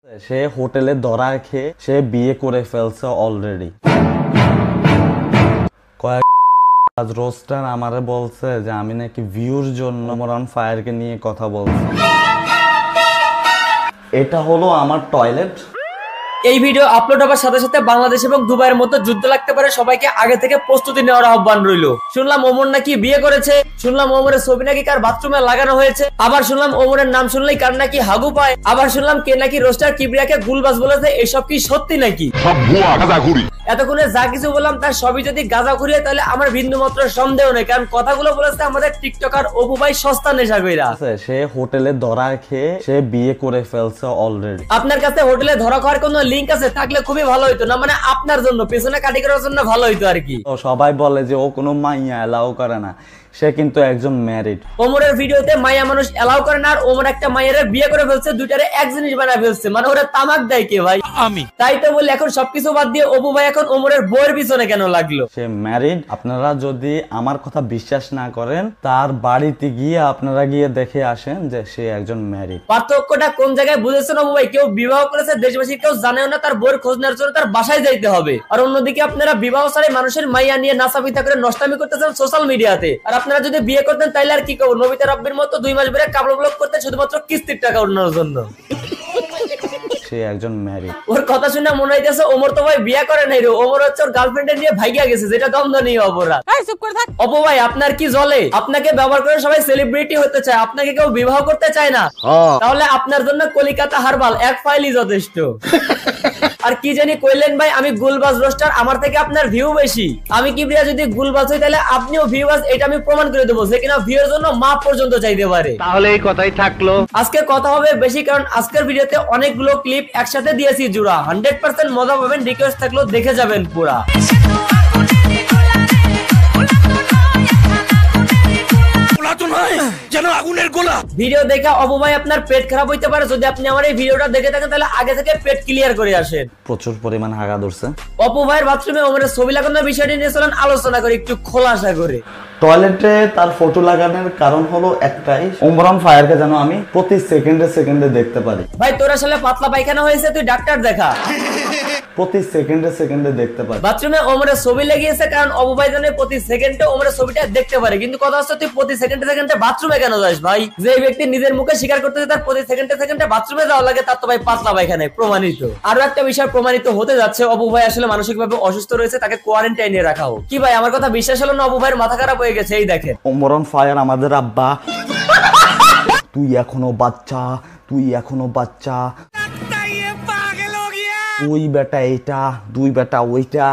সে হোটেলে ধরা খেয়ে সে বিয়ে করে ফেলছে অলরেডি। কয়েক রোস্টার আমারে বলছে যে আমি নাকি ভিউর জন্য ওমরান ফায়ারকে নিয়ে কথা বলছি। এটা হলো আমার টয়লেট। এই ভিডিও আপলোড হওয়ার সাথে সাথে বাংলাদেশ এবং দুবাইয়ের মধ্যে যুদ্ধ লাগতে পারে, সবাইকে আগে থেকে প্রস্তুতি নেওয়ার আহ্বান রইল। শুনলাম ওমর নাকি বিয়ে করেছে, শুনলাম ওমরের ছবি নাকি কার বাথরুমে লাগানো হয়েছে, আবার শুনলাম ওমরের নাম শুনলেই কার নাকি হাগু পায়, আবার শুনলাম কে নাকি রোস্টার কিবরিয়াকে গুলবাজ বলেছে। এসব কি সত্যি নাকি? সব ভুয়া গাঁজাখুরি। এতক্ষণে যা কিছু বললাম তার সবই যদি গাঁজাখুরি হয় তাহলে আমার বিন্দু মাত্র সন্দেহ নেই, কারণ কথাগুলো বলেছে আমাদের টিকটকার অপু ভাই সস্তা নেশা কইরা। সে হোটেলে ধরা খেয়ে সে বিয়ে করে ফেলছে অলরেডি। আপনার কাছে হোটেলে ধরা খাওয়ার কোনো লিংক আছে? থাকলে খুবই ভালো হইতো, না মানে আপনার জন্য পেছনে কাটি করার জন্য ভালো হইতো আর কি। সবাই বলে যে ও কোনো মাইয়া এলাও করে না, সে কিন্তু একজন ম্যারিড। ওমরের ভিডিওতে মাইয়া মানুষ এলাও করে না, আর ওমর একটা মাইয়ারে বিয়ে করে ফেলছে, দুইটারে এক জিনিস বানায় ফেলছে, মানে ওরা তামাক দেয় কে ভাই? আমি। তাই তো বলি এখন সবকিছু বাদ দিয়ে অপু ভাই এখন ওমরের বউয়ের পিছনে কেন লাগলো? সে ম্যারিড। আপনারা যদি আমার কথা বিশ্বাস না করেন তার বাড়িতে গিয়ে আপনারা গিয়ে দেখে আসেন যে সে একজন ম্যারিড। পার্থক্যটা কোন জায়গায় বুঝেছেন অপু ভাই? কেউ বিবাহ করেছে, দেশবাসী কেউ জানেও না, তার বউয়ের খোঁজ নেওয়ার জন্য তার বাসায় যাইতে হবে। আর অন্যদিকে আপনারা বিবাহ ছাড়াই মানুষের মাইয়া নিয়ে নাচাপিতা করে নষ্টামি করতেছেন সোশ্যাল মিডিয়াতে। আর আপনারা যদি বিয়ে করতেন তাইলে আর কি করবো, নবিতা রাব্বির মতো 2 মাস ধরে কাপড় ব্লক করতে শুধুমাত্র কিস্তির টাকা উঠানোর জন্য। সে একজন ম্যারিড। ওর কথা শুনে মনে হইতেছে ওমর তো ভাই বিয়ে করে নাই রে, ওমর হচ্ছে ওর গার্লফ্রেন্ডে নিয়ে ভাইগা গেছে, যেটা দন্দনীয় অপরাধ। চুপ করে থাক অপু ভাই, আপনার কি জ্বলে? আপনাকে ব্যবহার করে সবাই সেলিব্রিটি হতে চায়, আপনাকে কেউ বিবাহ করতে চায় না। তাহলে আপনার জন্য কলিকাতা হারবাল এক ফাইলই যথেষ্ট। আর কি জানি কইলেন ভাই আমি গুলবাজ রোস্টার, আমার থেকে আপনার ভিউ বেশি। আমি কিবরিয়া যদি গুলবাজ হই তাহলে আপনিও ভিউবাজ, এটা আমি প্রমাণ করে দেবো, যে কিনা ভিউর জন্য মাপ পর্যন্ত চাইতে পারে। তাহলে এই কথাই থাকলো। আজকে কথা হবে বেশি, কারণ আজকের ভিডিওতে অনেকগুলো ক্লিপ একসাথে দিয়েছি জুড়া। 100% মজা পাবেন, রিকোয়েস্ট থাকলেও দেখে যাবেন পুরা। ভিডিও দেখে অপু ভাই আপনার পেট খারাপ হইতে পারে, যদি আপনি আমার এই ভিডিওটা দেখে থাকেন তাহলে আগে থেকে পেট ক্লিয়ার করে আসেন। প্রচুর পরিমাণ হাগা ধরছে। অপু ভাইয়ের বাথরুমে ওমরের ছবি লাগানোর বিষয়টি নিয়ে চলেন আলোচনা করি একটু খোলাসা করে। টয়লেটে তার ফটো লাগানোর কারণ হলো একটাই, ওমরান ফায়ারকে যেন আমি প্রতি সেকেন্ডে দেখতে পারি। ভাই তোর আসলে পাতলা পায়খানা হয়েছে, তুই ডাক্তার দেখা। প্রতি সেকেন্ডে দেখতে পারি। বাথরুমে ওমরের ছবি লাগিয়েছে কারণ অপু ভাই জানে প্রতি সেকেন্ডে ওমরের ছবিটা দেখতে পারে, কিন্তু কথা হচ্ছে তুই প্রতি সেকেন্ডে বাথরুমে কেন যাস ভাই? যে ব্যক্তি নিজের মুখে স্বীকার করতেছে তার প্রতি সেকেন্ডে বাথরুমে যাওয়া লাগে, তার তো ভাই পাতলা পায়খানায় প্রমাণিত। আরো একটা বিষয় প্রমাণিত হতে যাচ্ছে, অপু ভাই আসলে মানসিকভাবে অসুস্থ রয়েছে, তাকে কোয়ারেন্টাইনে রাখা হোক। কি ভাই আমার কথা বিশ্বাস হলো না? অপু ভাইয়ের মাথা খারাপ হয়ে গেছে। এই দেখেন ওমরান ফায়ার আমাদের আব্বা। তুই এখনো বাচ্চা, তুই বেটা এইটা, দুই বেটা ওইটা।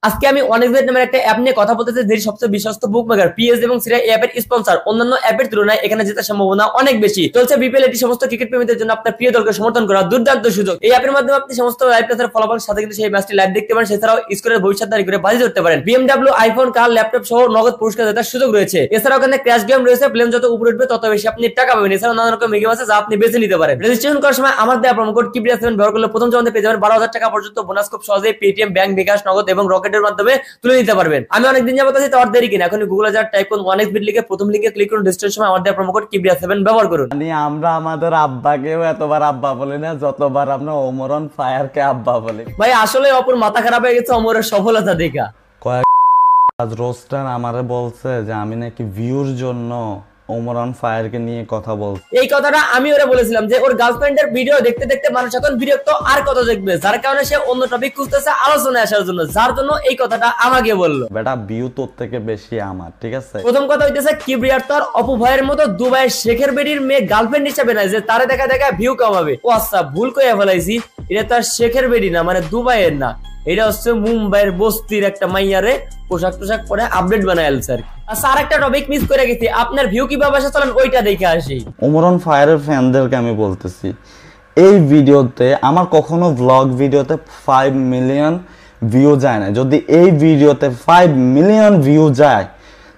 আজকে আমি অনেকদের নামের একটা অ্যাপ নিয়ে কথা বলতেছি, যেটি সবচেয়ে বিশ্বস্ত বুকমেকার পিএস এবং সিরা অ্যাপের স্পন্সর। অন্যান্য অ্যাপের তুলনায় এখানে জেতার সম্ভাবনা অনেক বেশি। চলছে বিপিএল, এটি সমস্ত ক্রিকেট প্রেমীদের জন্য আপনার প্রিয় দলকে সমর্থন করা দুর্দান্ত সুযোগ। এই অ্যাপের মাধ্যমে আপনি সমস্ত লাইভ ম্যাচের ফলাফলের সাথে কিন্তু সেই ম্যাচটি লাইভ দেখতে পারেন, এছাড়াও স্কোরের ভবিষ্যৎবাণী করে বাজি ধরতে পারেন। বিএমডব্লিউ, আইফোন, কার, ল্যাপটপ সহ নগদ পুরস্কার জেতার সুযোগ রয়েছে। এছাড়াও এখানে ক্র্যাশ গেম রয়েছে, প্লেন যত উপরে উঠবে তত বেশি আপনি টাকা পাবেন। এছাড়াও নানা রকম গেম আছে যা আপনি বেছে নিতে পারেন। রেজিস্ট্রেশন করার সময় আমার দেওয়া প্রোমো কোড কিবরিয়া7 ব্যবহার করলে প্রথম জমাতে পেয়ে যাবেন 12,000 টাকা পর্যন্ত বোনাস। খুব সহজেই পেটিএম, ব্যাংক, বিকাশ, নগদ এবং রকেটের মাধ্যমে নিতে পারবেন। আমি অনেকদিন যাবত আছি, তার দেরি কিনা এখন গুগলে যা টাইপ করুন অনেকবিট লিখে প্রথম লিংকে ক্লিক করুন, রেজিস্ট্রেশন সময় আমাদের প্রোমো কোড কিবরিয়া7 ব্যবহার করুন। মানে আমরা আমাদের আব্বাকেও এতবার আব্বা বলি না যতবার আমরা ওমরান ফায়ারকে আব্বা বলি। ভাই আসলে অপর মাথা খারাপ হয়ে গেছে ওমরের সফলতা দেখা। কয়েক রোস্টার আমারে বলছে যে আমি নাকি ভিউর জন্য ওমরান ফায়ারকে নিয়ে কথা বলছি। এই কথাটা আমি ওরে বলেছিলাম যে ওর গার্লফ্রেন্ডের ভিডিও দেখতে দেখতে মানুষ এখন বিরক্ত, আর কত দেখবে, যার কারণে সে অন্য টপিক খুঁজতেছে আলোচনায় আসার জন্য, যার জন্য এই কথাটা আমাকে বললো। বেটা ভিউ তোর থেকে বেশি আমার, ঠিক আছে? প্রথম কথা হইতেছে কিবরিয়ার তো আর অপু ভাইয়ের মতো দুবাইয়ের শেখের বেডির মেয়ে গার্লফ্রেন্ড হিসেবে নাই যে তারে দেখা দেখা ভিউ কামাবে। ও আচ্ছা ভুল কইয়া ফেলাইছি, এটা তার শেখের বেডি না, মানে দুবাইয়ের না, এটা হচ্ছে মুম্বাইয়ের বস্তির একটা মাইয়ারে পোশাক পরে আপডেট বানায় আলছে আর কি। আচ্ছা আর একটা টপিক মিস করে গেছি, আপনার ভিউ কিভাবে আসে চলেন ওইটা দেখে আসি। ওমরান ফায়ারের ফ্যানদেরকে আমি বলতেছি, এই ভিডিওতে আমার কখনো ব্লগ ভিডিওতে 5 মিলিয়ন ভিউ যায় না। যদি এই ভিডিওতে 5 মিলিয়ন ভিউ যায়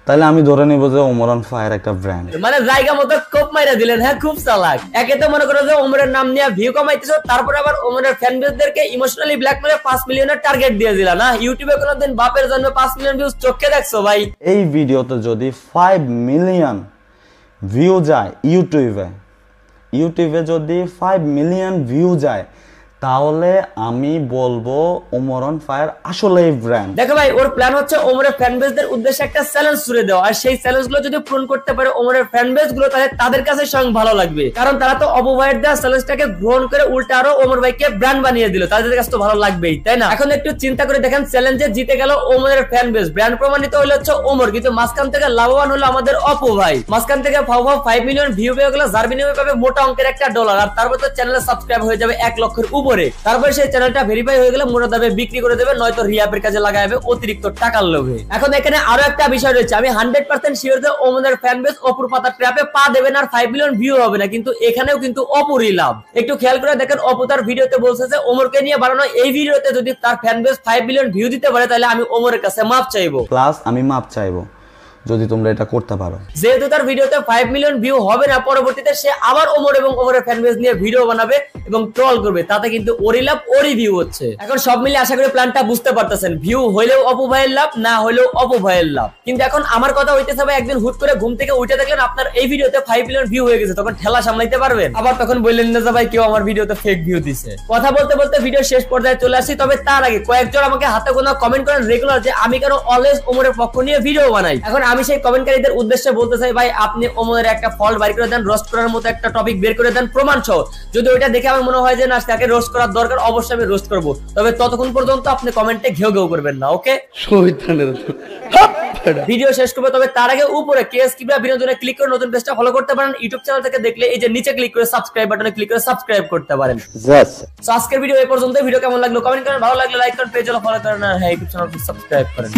তাহলে আমি ধরে নিব যে ওমরান ফায়ার একটা ব্র্যান্ড। মানে জায়গা মতো কোপ মাইরা দিলেন। হ্যাঁ খুব চালাক। একে তো মনে করো যে ওমরের নাম নিয়ে ভিউ কামাইতেছো, তারপর আবার ওমরের ফ্যান বেসদেরকে ইমোশনালি ব্ল্যাকমেলে 5 মিলিয়নের টার্গেট দিয়ে দিলা না। ইউটিউবে কোনোদিন বাপের জন্য 5 মিলিয়ন ভিউজ চোখে দেখছো ভাই? এই ভিডিওতে যদি 5 মিলিয়ন ভিউ যায় ইউটিউবে যদি 5 মিলিয়ন ভিউ যায়, তাহলে আমি বলবো ওমর অন ফায়ার আসলেই ব্র্যান্ড। দেখো ভাই, ওর প্ল্যান হচ্ছে ওমরের ফ্যান বেসদের উদ্দেশ্যে একটা চ্যালেঞ্জ ছুড়ে দেওয়া, আর সেই চ্যালেঞ্জ গুলো যদি পূরণ করতে পারে ওমরের ফ্যান বেস গুলো, তাহলে তাদের কাছে স্বয়ং ভালো লাগবে, কারণ তারা তো অপু ভাইয়ের দেওয়া চ্যালেঞ্জটাকে গ্রহণ করে উল্টা আরো ওমর ভাইকে ব্র্যান্ড বানিয়ে দিল, তাদের কাছে তো ভালো লাগবেই, তাই না? এখন একটু চিন্তা করে দেখেন, চ্যালেঞ্জে জিতে গেল ওমরের ফ্যান বেস, ব্র্যান্ড প্রমাণিত হলো হচ্ছে ওমর, কিন্তু মাঝখান থেকে লাভবান হলো আমাদের অপু ভাই। মাঝখান থেকে 5 মিলিয়ন ভিউ পেয়ে গেল, যার বিনিময়ে পাবে মোটা অঙ্কের একটা ডলার, আর তারপর তো চ্যানেলে সাবস্ক্রাইব হয়ে যাবে 1 লক্ষের উপরে। তারপর সেই চ্যানেলটা ভেরিফাই হয়ে গেলে মোটা দামে বিক্রি করে দেবে, নয়তো রিয়াপের কাজে লাগাবে অতিরিক্ত টাকার লোভে। এখন এখানে আরো একটা বিষয় রয়েছে, আমি 100% শিওর যে ওমরের ফ্যান বেস অপুর পাতা ট্র্যাপে পা দেবে না, আর 5 মিলিয়ন ভিউ হবে না, কিন্তু এখানেও কিন্তু অপুরই লাভ। একটু খেয়াল করে দেখেন, অপু তার ভিডিওতে বলছে যে ওমরকে নিয়ে বানানো এই ভিডিওতে যদি তার ফ্যান বেস 5 মিলিয়ন ভিউ দিতে পারে, তাহলে আমি ওমরের কাছে মাপ চাইবো, প্লাস আমি মাপ চাইবো যদি তোমরা এটা করতে পারো। যেহেতু তার ভিডিওতে 5 মিলিয়ন ভিউ হবে না, পরবর্তীতে সে আবার ওমর এবং ওমরের ফ্যান বেস নিয়ে ভিডিও বানাবে এবং ট্রল করবে, তাতে কিন্তু ওরই লাভ, ওরই ভিউ হচ্ছে। এখন সব মিলে আশা করি প্ল্যানটা বুঝতে পারতেছেন, ভিউ হইলেও অপু ভাইয়ের লাভ, না হইলেও অপু ভাইয়ের লাভ। কিন্তু এখন আমার কথা হইতেছে ভাই, একদিন হুট করে ঘুম থেকে উঠে দেখলেন আপনার এই ভিডিওতে 5 মিলিয়ন ভিউ হয়ে গেছে, তখন ঠেলা সামলাইতে পারবেন? আবার তখন বললেন না যে ভাই কেউ আমার ভিডিওতে ফেক ভিউ দিছে। কথা বলতে বলতে ভিডিও শেষ পর্যায়ে চলে আসি, তবে তার আগে কয়েকজন আমাকে হাতে গোনা কমেন্ট করেন রেগুলার যে আমি কেন অলওয়েজ ওমরের পক্ষ নিয়ে ভিডিও বানাই। এখন আমি সেই কমেন্টকারীদের উদ্দেশ্যে বলতে চাই, ভাই আপনি ওমরের একটা ফল্ট বাইর করে দেন, রোস্ট করার মতো একটা টপিক বের করে দেন প্রমাণ সহ। যদি ওইটা দেখে আমার মনে হয় যে না তাকে রোস্ট করার দরকার, অবশ্যই আমি রোস্ট করব, তবে ততক্ষণ পর্যন্ত আপনি কমেন্টে ঘেউ ঘেউ করবেন না, ওকে? ভিডিও শেষ করবে, তবে তার আগে উপরে কেএস কিংবা বিনোদনে ক্লিক করে নতুন পেজটা ফলো করতে পারেন। ইউটিউব চ্যানেল থেকে দেখলে এই যে নিচে ক্লিক করে সাবস্ক্রাইব বাটনে ক্লিক করে সাবস্ক্রাইব করতে পারেন। সো আজকের ভিডিও এই পর্যন্ত। ভিডিও কেমন লাগলো কমেন্ট করেন, ভালো লাগলে লাইক করেন, পেজ ফলো করেন, আর হ্যাঁ ইউটিউব চ্যানেল সাবস্ক্রাইব করেন।